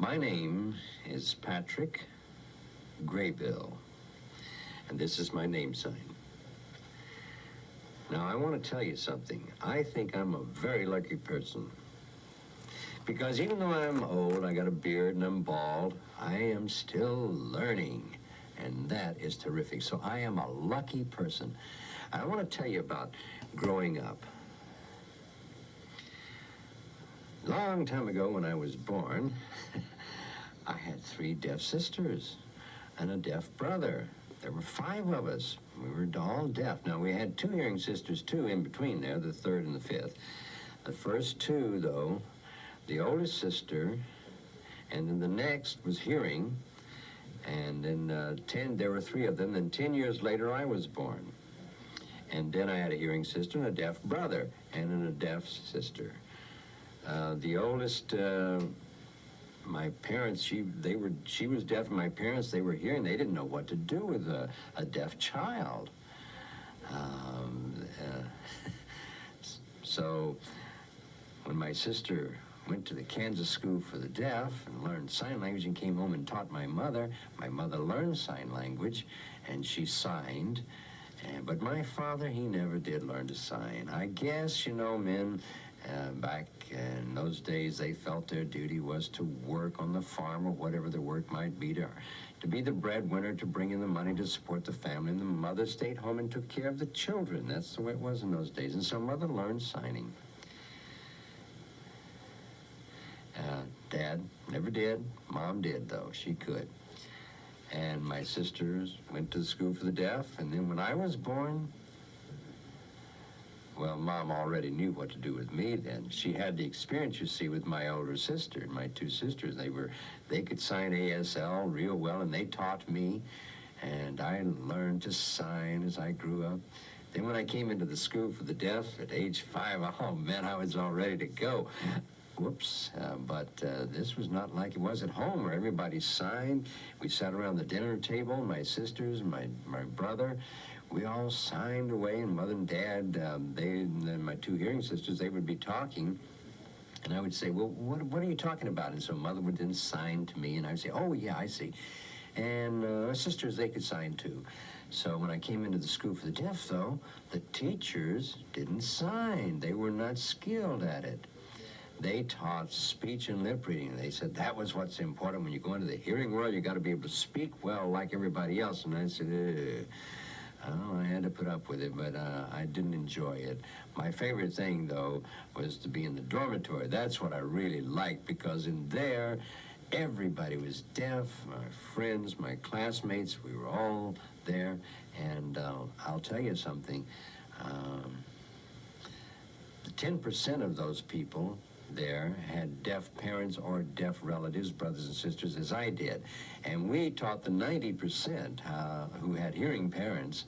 My name is Patrick Graybill, and this is my name sign. Now, I want to tell you something. I think I'm a very lucky person. Because even though I'm old, I got a beard and I'm bald, I am still learning. And that is terrific. So I am a lucky person. I want to tell you about growing up. Long time ago when I was born, I had 3 deaf sisters and a deaf brother. There were 5 of us. We were all deaf. Now, we had 2 hearing sisters, too, in between there, the 3rd and the 5th. The first 2, though, the oldest sister, and then the next was hearing, and then there were 3 of them. Then 10 years later, I was born. And then I had a hearing sister and a deaf brother, and then a deaf sister. The oldest, my parents, she was deaf, and my parents, they were hearing. They didn't know what to do with a deaf child. So when my sister went to the Kansas School for the Deaf and learned sign language and came home and taught my mother learned sign language, and she signed. But my father, he never did learn to sign. I guess, men back in those days, they felt their duty was to work on the farm or whatever the work might be, to be the breadwinner, to bring in the money to support the family, and the mother stayed home and took care of the children. That's the way it was in those days. And so mother learned signing. Dad never did. Mom did, though. She could. And my sisters went to the School for the Deaf, and then when I was born, well, Mom already knew what to do with me then. She had the experience, you see, with my older sister, my 2 sisters. They could sign ASL real well, and they taught me, and I learned to sign as I grew up. Then when I came into the School for the Deaf at age 5, oh man, I was all ready to go. Whoops, but this was not like it was at home where everybody signed. We sat around the dinner table, my sisters, my brother. We all signed away, and Mother and Dad, and my 2 hearing sisters, they would be talking. And I would say, well, what are you talking about? And so Mother would then sign to me, and I would say, oh, yeah, I see. And my sisters, they could sign too. So when I came into the School for the Deaf, though, the teachers didn't sign. They were not skilled at it. They taught speech and lip reading. They said that was what's important. When you go into the hearing world, you got to be able to speak well like everybody else. And I said, I had to put up with it, but I didn't enjoy it. My favorite thing, though, was to be in the dormitory. That's what I really liked, because in there, everybody was deaf. My friends, my classmates, we were all there. And I'll tell you something. The 10% of those people there had deaf parents or deaf relatives, brothers and sisters, as I did. And we taught the 90% who had hearing parents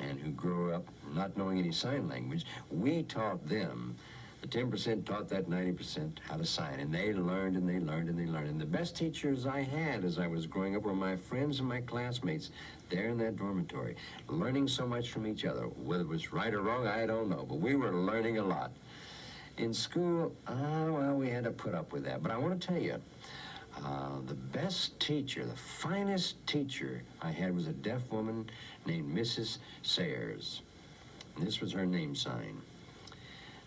and who grew up not knowing any sign language. We taught them. The 10% taught that 90% how to sign, and they learned and they learned and they learned. And the best teachers I had as I was growing up were my friends and my classmates there in that dormitory, learning so much from each other. Whether it was right or wrong, I don't know, but we were learning a lot. In school, well, we had to put up with that. But I want to tell you, the best teacher, the finest teacher I had was a deaf woman named Mrs. Sayers. And this was her name sign.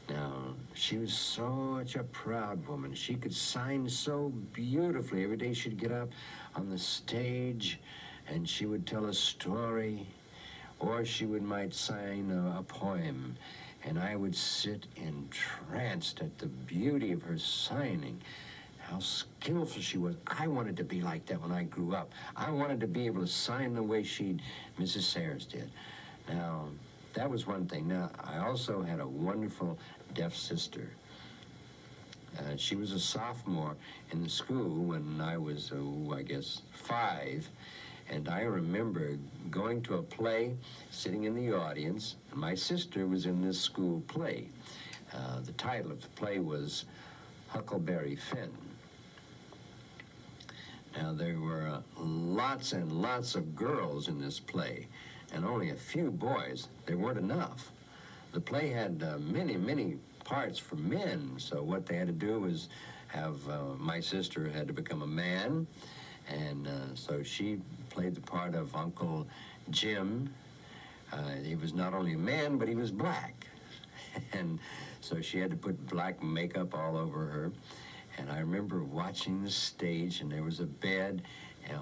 Now, she was such a proud woman. She could sign so beautifully. Every day she'd get up on the stage and she would tell a story, or she might sign a poem. And I would sit entranced at the beauty of her signing, how skillful she was. I wanted to be like that when I grew up. I wanted to be able to sign the way Mrs. Sayers did. Now, that was one thing. Now, I also had a wonderful deaf sister. She was a sophomore in the school when I was, I guess, 5. And I remember going to a play, sitting in the audience, and my sister was in this school play. The title of the play was Huckleberry Finn. Now, there were lots and lots of girls in this play, and only a few boys. There weren't enough. The play had many, many parts for men, so what they had to do was my sister had to become a man, and so she played the part of Uncle Jim. He was not only a man, but he was black. And so she had to put black makeup all over her. And I remember watching the stage, and there was a bed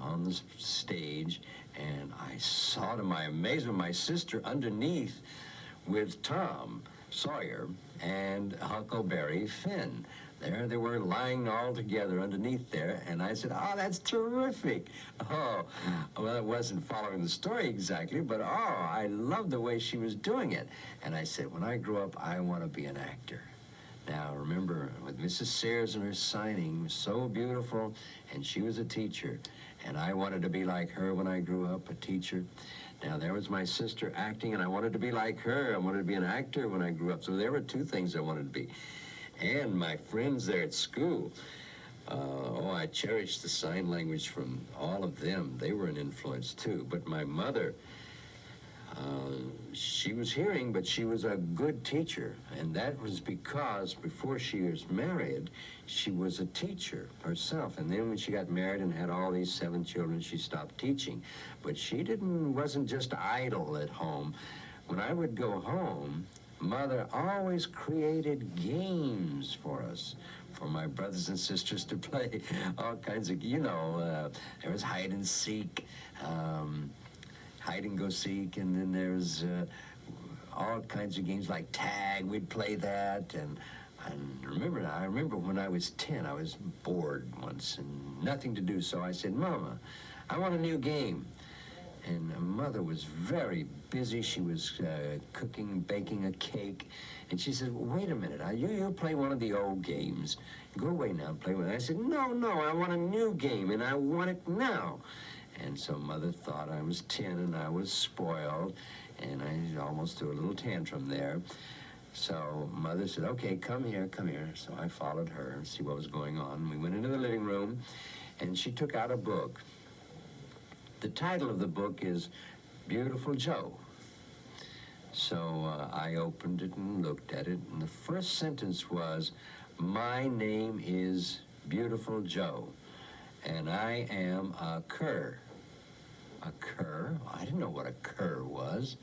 on the stage, and I saw, to my amazement, my sister underneath with Tom Sawyer and Huckleberry Finn. There they were, lying all together underneath there, and I said, "Oh, that's terrific." Oh, well, it wasn't following the story exactly, but oh, I loved the way she was doing it. And I said, when I grow up, I want to be an actor. Now, remember, with Mrs. Sayers and her signing, so beautiful, and she was a teacher, and I wanted to be like her when I grew up, a teacher. Now, there was my sister acting, and I wanted to be like her. I wanted to be an actor when I grew up. So there were two things I wanted to be. And my friends there at school, I cherished the sign language from all of them. They were an influence, too. But my mother, she was hearing, but she was a good teacher. And that was because before she was married, she was a teacher herself. And then when she got married and had all these 7 children, she stopped teaching. But she wasn't just idle at home. When I would go home, Mother always created games for us, for my brothers and sisters to play. All kinds of, there was hide and seek, hide and go seek, and then there's all kinds of games like tag. We'd play that, and I remember when I was 10, I was bored once and nothing to do, so I said, "Mama, I want a new game." And Mother was very busy. She was cooking, baking a cake. And she said, "Wait a minute, you play one of the old games. Go away now and play one." I said, No, I want a new game, and I want it now." And so Mother thought I was 10 and I was spoiled, and I almost threw a little tantrum there. So Mother said, "Okay, come here, come here." So I followed her and see what was going on. We went into the living room, and she took out a book. The title of the book is Beautiful Joe. So I opened it and looked at it, and the first sentence was, "My name is Beautiful Joe, and I am a cur." A cur? I didn't know what a cur was.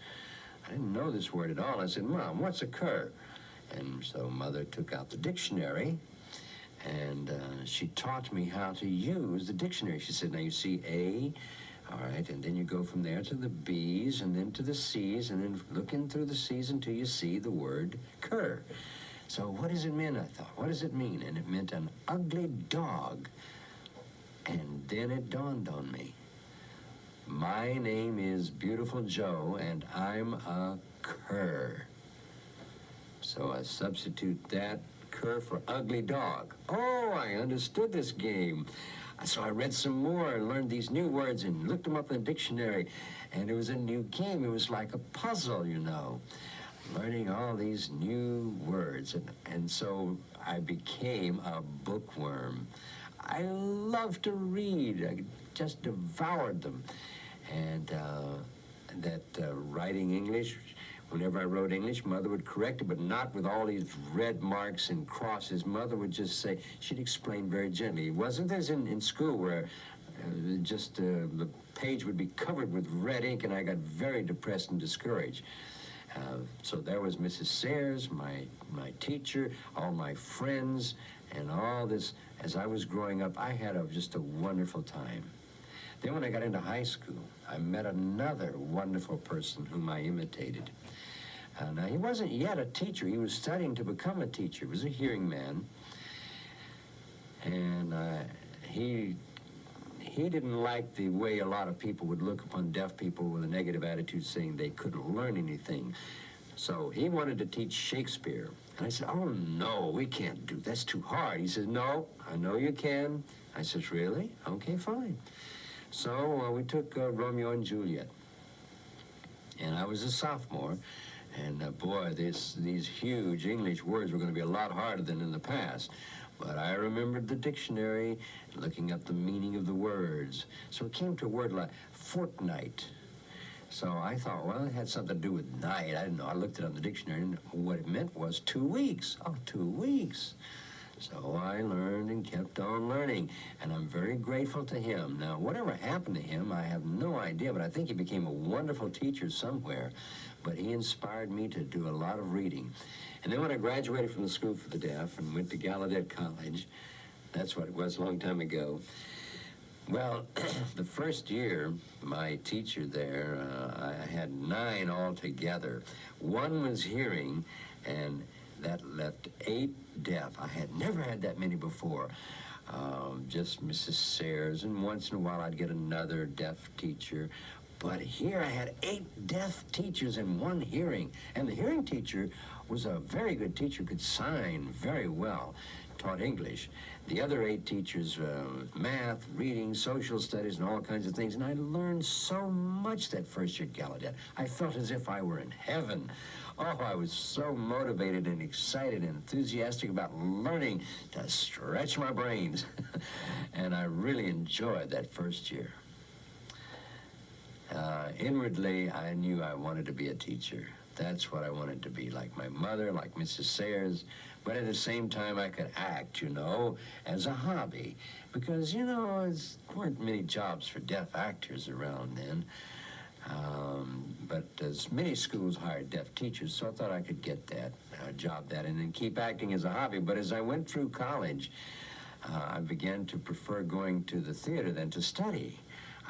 I didn't know this word at all. I said, "Mom, what's a cur?" And so Mother took out the dictionary, and she taught me how to use the dictionary. She said, "Now you see A, all right, and then you go from there to the B's, and then to the C's, and then looking through the C's until you see the word cur." So what does it mean, I thought? What does it mean? And it meant an ugly dog. And then it dawned on me. My name is Beautiful Joe, and I'm a cur. So I substitute that cur for ugly dog. Oh, I understood this game. So I read some more and learned these new words and looked them up in the dictionary. And it was a new game. It was like a puzzle, learning all these new words. And so I became a bookworm. I loved to read. I just devoured them. And writing English, whenever I wrote English, Mother would correct it, but not with all these red marks and crosses. Mother would just say, she'd explain very gently. It wasn't as in school where the page would be covered with red ink, and I got very depressed and discouraged. So there was Mrs. Sayers, my teacher, all my friends, and all this. As I was growing up, I had just a wonderful time. Then when I got into high school, I met another wonderful person whom I imitated. Now, he wasn't yet a teacher. He was studying to become a teacher. He was a hearing man. And he didn't like the way a lot of people would look upon deaf people with a negative attitude, saying they couldn't learn anything. So he wanted to teach Shakespeare. And I said, "Oh, no, we can't do that. That's too hard." He says, "No, I know you can." I says, "Really? Okay, fine." So we took Romeo and Juliet. And I was a sophomore. And boy, these huge English words were going to be a lot harder than in the past. But I remembered the dictionary, looking up the meaning of the words. So it came to a word like fortnight. So I thought, well, it had something to do with night. I didn't know. I looked it up in the dictionary, and what it meant was 2 weeks. Oh, 2 weeks. So I learned and kept on learning, and I'm very grateful to him. Now, whatever happened to him, I have no idea, but I think he became a wonderful teacher somewhere. But he inspired me to do a lot of reading. And then when I graduated from the School for the Deaf and went to Gallaudet College, that's what it was a long time ago. Well, the first year, my teacher there, I had 9 altogether. 1 was hearing, and that left 8 deaf. I had never had that many before. Just Mrs. Sayers, and once in a while I'd get another deaf teacher. But here I had 8 deaf teachers and 1 hearing. And the hearing teacher was a very good teacher, could sign very well, taught English. The other 8 teachers, math, reading, social studies, and all kinds of things. And I learned so much that first year at Gallaudet. I felt as if I were in heaven. Oh, I was so motivated and excited and enthusiastic about learning to stretch my brains. And I really enjoyed that first year. Inwardly, I knew I wanted to be a teacher. That's what I wanted to be, like my mother, like Mrs. Sayers. But at the same time, I could act, as a hobby. Because, there weren't many jobs for deaf actors around then. But as many schools hired deaf teachers, so I thought I could get that job, and then keep acting as a hobby. But as I went through college, I began to prefer going to the theater than to study.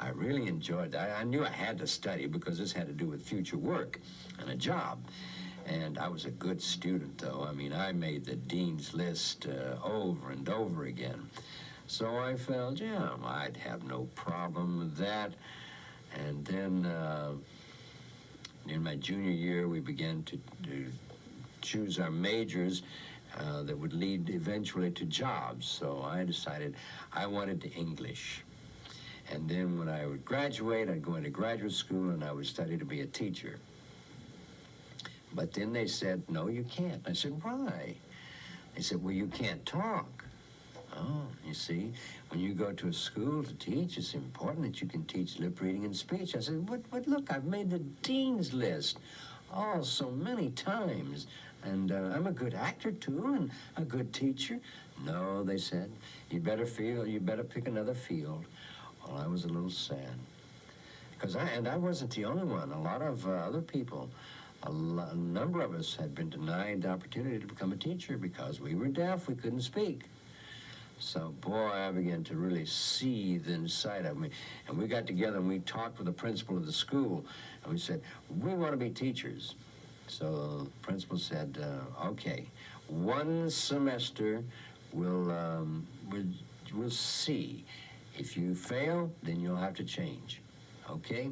I really enjoyed that. I knew I had to study because this had to do with future work and a job. And I was a good student, though. I mean, I made the dean's list over and over again. So I felt, I'd have no problem with that. And then in my junior year, we began to choose our majors that would lead eventually to jobs. So I decided I wanted English. And then when I would graduate, I'd go into graduate school and I would study to be a teacher. But then they said, no, you can't. I said, why? They said, well, you can't talk. Oh, you see, when you go to a school to teach, it's important that you can teach lip reading and speech. I said, but look, I've made the dean's list. Oh, so many times. And I'm a good actor, too, and a good teacher. No, they said, you better pick another field. Well, I was a little sad. Because I wasn't the only one. A lot of other people, a number of us had been denied the opportunity to become a teacher because we were deaf, we couldn't speak. So, boy, I began to really seethe inside of me. And we got together and we talked with the principal of the school. And we said, we want to be teachers. So the principal said, okay, 1 semester we'll see. If you fail, then you'll have to change. Okay?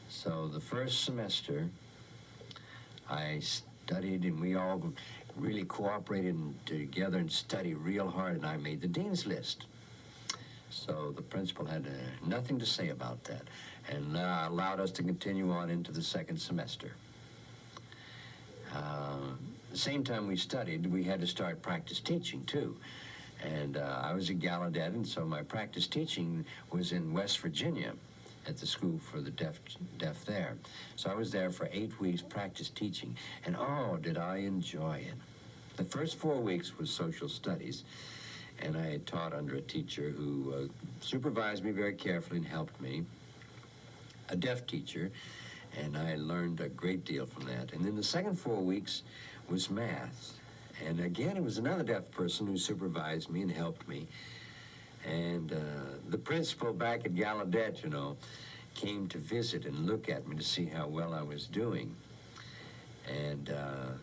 So the first semester, I studied, and we all really cooperated together and studied real hard, and I made the dean's list. So the principal had nothing to say about that, and allowed us to continue on into the second semester. The same time we studied, we had to start practice teaching, too. And I was at Gallaudet, and so my practice teaching was in West Virginia at the School for the Deaf there. So I was there for 8 weeks practice teaching, and oh, did I enjoy it. The first 4 weeks was social studies, and I had taught under a teacher who supervised me very carefully and helped me, a deaf teacher, and I learned a great deal from that. And then the second 4 weeks was math. And again, it was another deaf person who supervised me and helped me. And the principal back at Gallaudet, came to visit and look at me to see how well I was doing. And the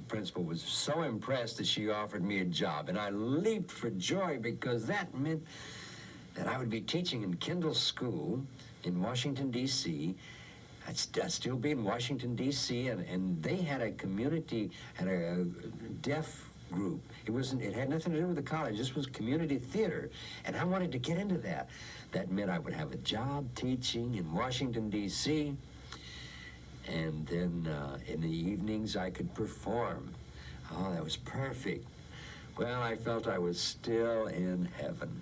principal was so impressed that she offered me a job. And I leaped for joy because that meant that I would be teaching in Kendall School in Washington, D.C., I'd still be in Washington, D.C., and they had a deaf group. It had nothing to do with the college. This was community theater, and I wanted to get into that. That meant I would have a job teaching in Washington, D.C., and then in the evenings I could perform. Oh, that was perfect. Well, I felt I was still in heaven.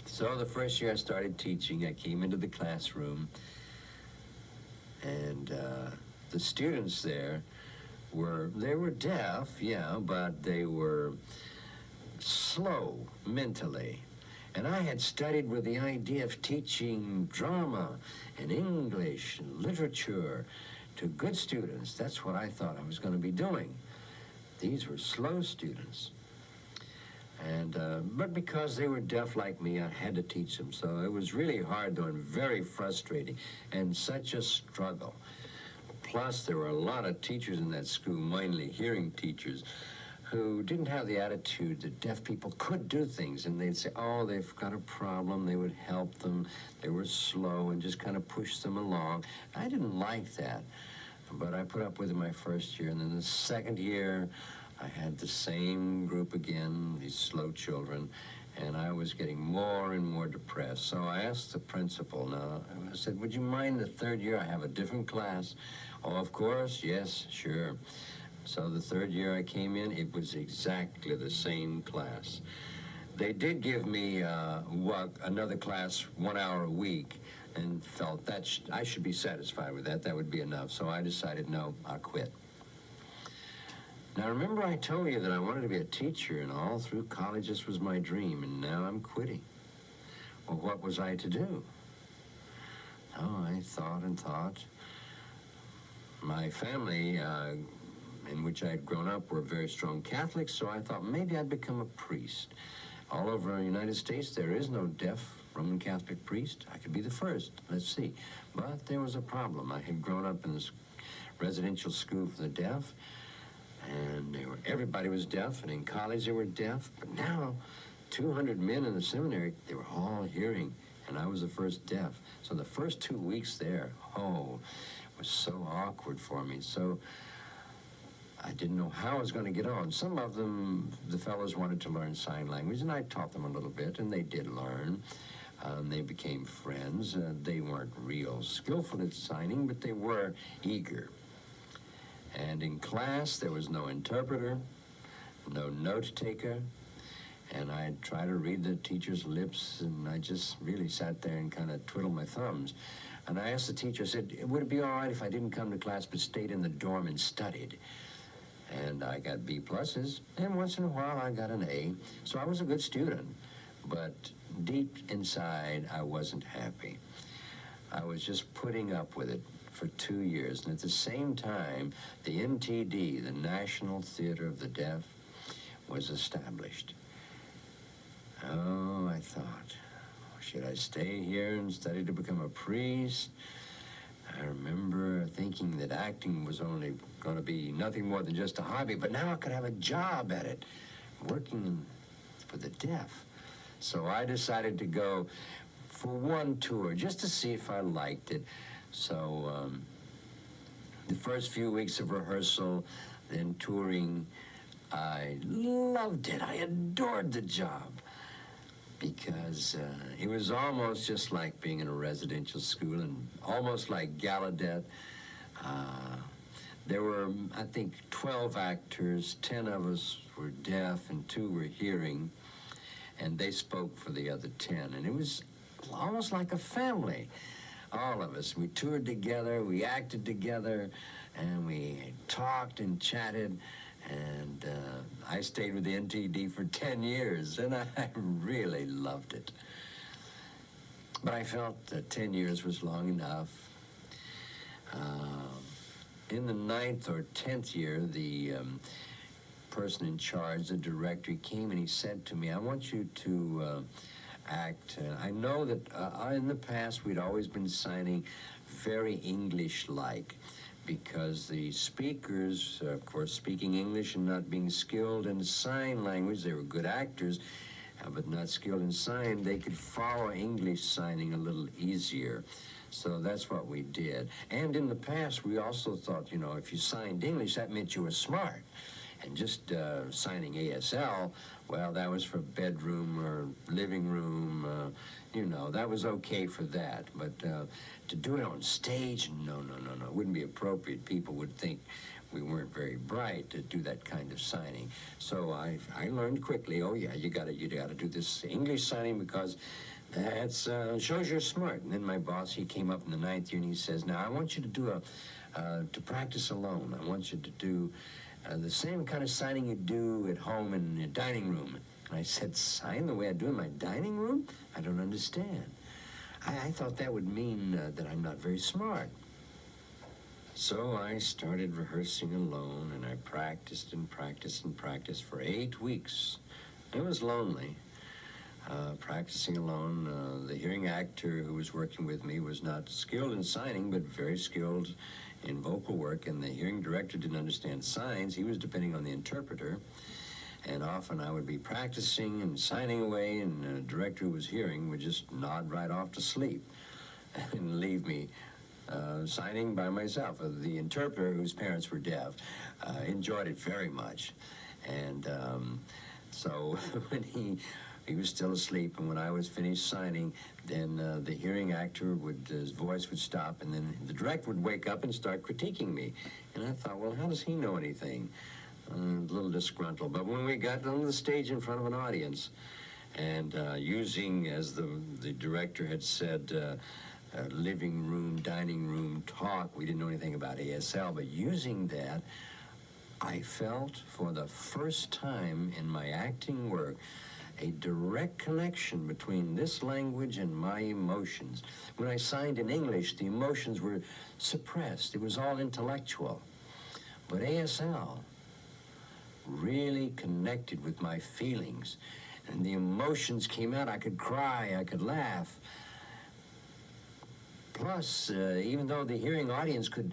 So the first year I started teaching, I came into the classroom, And the students there they were deaf, yeah, but they were slow mentally. And I had studied with the idea of teaching drama and English and literature to good students. That's what I thought I was going to be doing. These were slow students. And, but because they were deaf like me, I had to teach them. So it was really hard, though, and very frustrating, and such a struggle. Plus, there were a lot of teachers in that school, mainly hearing teachers, who didn't have the attitude that deaf people could do things. And they'd say, oh, they've got a problem. They would help them. They were slow and just kind of push them along. I didn't like that. But I put up with it my first year. And then the second year, I had the same group again, these slow children, and I was getting more and more depressed. So I asked the principal, I said, would you mind the third year I have a different class? Oh, of course, yes, sure. So the third year I came in, it was exactly the same class. They did give me another class 1 hour a week, and felt that I should be satisfied with that. That would be enough. So I decided, no, I'll quit. Now, remember I told you that I wanted to be a teacher, and all through college this was my dream, and now I'm quitting. Well, what was I to do? Oh, I thought and thought. My family, in which I had grown up, were very strong Catholics, so I thought maybe I'd become a priest. All over the United States, there is no deaf Roman Catholic priest. I could be the first. Let's see. But there was a problem. I had grown up in this residential school for the deaf, and everybody was deaf, and in college they were deaf. But now, 200 men in the seminary, they were all hearing, and I was the first deaf. So the first 2 weeks there, it was so awkward for me. So I didn't know how I was going to get on. Some of them, the fellows wanted to learn sign language, and I taught them a little bit, and they did learn. They became friends. They weren't real skillful at signing, but they were eager. And in class, there was no interpreter, no note taker, and I'd try to read the teacher's lips, and I just really sat there and kind of twiddled my thumbs. And I asked the teacher, I said, would it be all right if I didn't come to class but stayed in the dorm and studied? And I got B pluses, and once in a while I got an A. So I was a good student, but deep inside I wasn't happy. I was just putting up with it for 2 years, and at the same time, the NTD, the National Theater of the Deaf, was established. Oh, I thought, should I stay here and study to become a priest? I remember thinking that acting was only going to be nothing more than just a hobby, but now I could have a job at it, working for the deaf. So I decided to go for one tour, just to see if I liked it. So the first few weeks of rehearsal, then touring, I loved it. I adored the job, because it was almost just like being in a residential school, and almost like Gallaudet. There were, I think, 12 actors. 10 of us were deaf and 2 were hearing, and they spoke for the other 10. And it was almost like a family, all of us. We toured together, we acted together, and we talked and chatted. And I stayed with the NTD for 10 years, and I really loved it. But I felt that 10 years was long enough. In the 9th or 10th year, the person in charge, the director, came and he said to me, I want you to act. I know that in the past we'd always been signing very English-like, because the speakers, of course, speaking English and not being skilled in sign language, they were good actors, but not skilled in sign, they could follow English signing a little easier. So that's what we did. And in the past, we also thought, you know, if you signed English, that meant you were smart. And just signing ASL, well, that was for bedroom or living room, you know, that was okay for that. But to do it on stage, no. It wouldn't be appropriate. People would think we weren't very bright to do that kind of signing. So I learned quickly, oh yeah, you gotta do this English signing, because That shows you're smart. And then my boss, he came up in the 9th year and he says, now I want you to do to practice alone. I want you to do the same kind of signing you do at home in your dining room. And I said, sign the way I do in my dining room? I don't understand. I thought that would mean that I'm not very smart. So I started rehearsing alone, and I practiced and practiced and practiced for 8 weeks. It was lonely. Practicing alone, the hearing actor who was working with me was not skilled in signing, but very skilled in vocal work, and the hearing director didn't understand signs. He was depending on the interpreter, and often I would be practicing and signing away, and the director who was hearing would just nod right off to sleep and leave me signing by myself. The interpreter, whose parents were deaf, enjoyed it very much, and so when he was still asleep, and when I was finished signing, then the hearing actor his voice would stop, and then the director would wake up and start critiquing me. And I thought, well, how does he know anything? A little disgruntled. But when we got on the stage in front of an audience, and using, as the director had said, living room, dining room talk, we didn't know anything about ASL, but using that, I felt for the first time in my acting work a direct connection between this language and my emotions. When I signed in English, the emotions were suppressed. It was all intellectual. But ASL really connected with my feelings, and the emotions came out. I could cry, I could laugh. Plus, even though the hearing audience could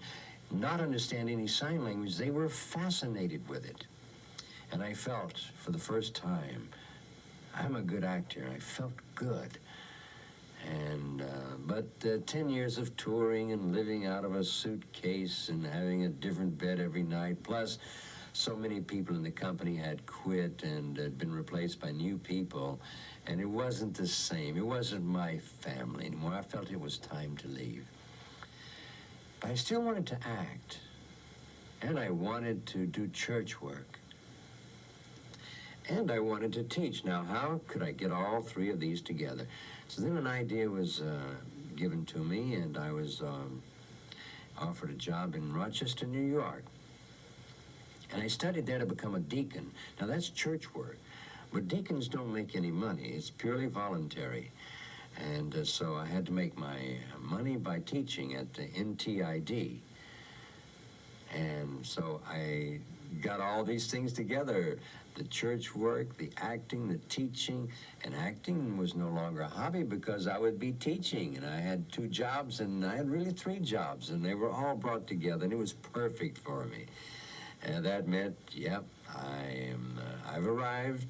not understand any sign language, they were fascinated with it. And I felt, for the first time, I'm a good actor. I felt good. And, but 10 years of touring and living out of a suitcase and having a different bed every night, plus so many people in the company had quit and had been replaced by new people, and it wasn't the same. It wasn't my family anymore. I felt it was time to leave. But I still wanted to act, and I wanted to do church work. And I wanted to teach. Now, how could I get all three of these together? So then an idea was given to me, and I was offered a job in Rochester, New York. And I studied there to become a deacon. Now, that's church work, but deacons don't make any money. It's purely voluntary. And so I had to make my money by teaching at the NTID. And so I got all these things together, the church work, the acting, the teaching, and acting was no longer a hobby because I would be teaching, and I had 2 jobs, and I had really 3 jobs, and they were all brought together, and it was perfect for me. And that meant, yep, I've arrived.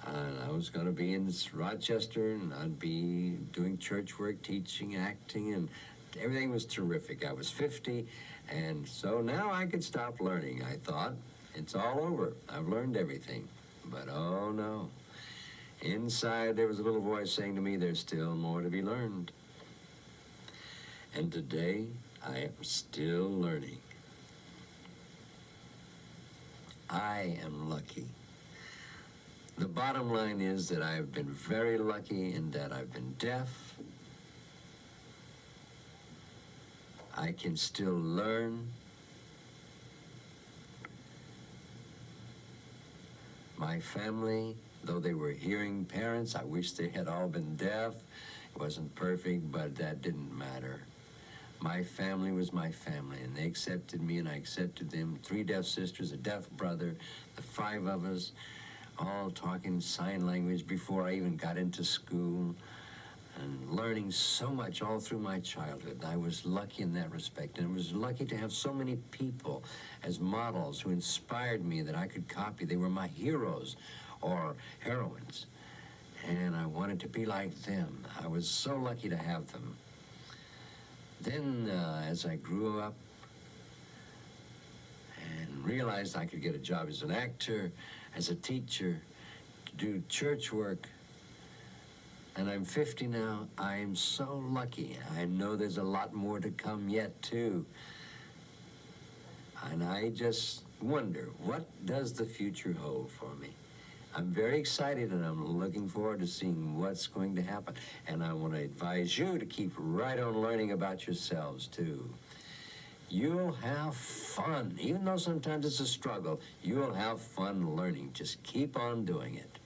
I was going to be in Rochester, and I'd be doing church work, teaching, acting, and everything was terrific. I was 50, and so now I could stop learning, I thought. It's all over. I've learned everything. But oh no. Inside there was a little voice saying to me, there's still more to be learned. And today, I am still learning. I am lucky. The bottom line is that I've been very lucky in that I've been deaf. I can still learn. My family, though they were hearing parents, I wish they had all been deaf. It wasn't perfect, but that didn't matter. My family was my family, and they accepted me, and I accepted them. 3 deaf sisters, a deaf brother, the 5 of us, all talking sign language before I even got into school, and learning so much all through my childhood. I was lucky in that respect, and I was lucky to have so many people as models who inspired me that I could copy. They were my heroes or heroines, and I wanted to be like them. I was so lucky to have them. Then, as I grew up and realized I could get a job as an actor, as a teacher, to do church work, and I'm 50 now, I'm so lucky. I know there's a lot more to come yet, too. And I just wonder, what does the future hold for me? I'm very excited, and I'm looking forward to seeing what's going to happen. And I want to advise you to keep right on learning about yourselves, too. You'll have fun. Even though sometimes it's a struggle, you'll have fun learning. Just keep on doing it.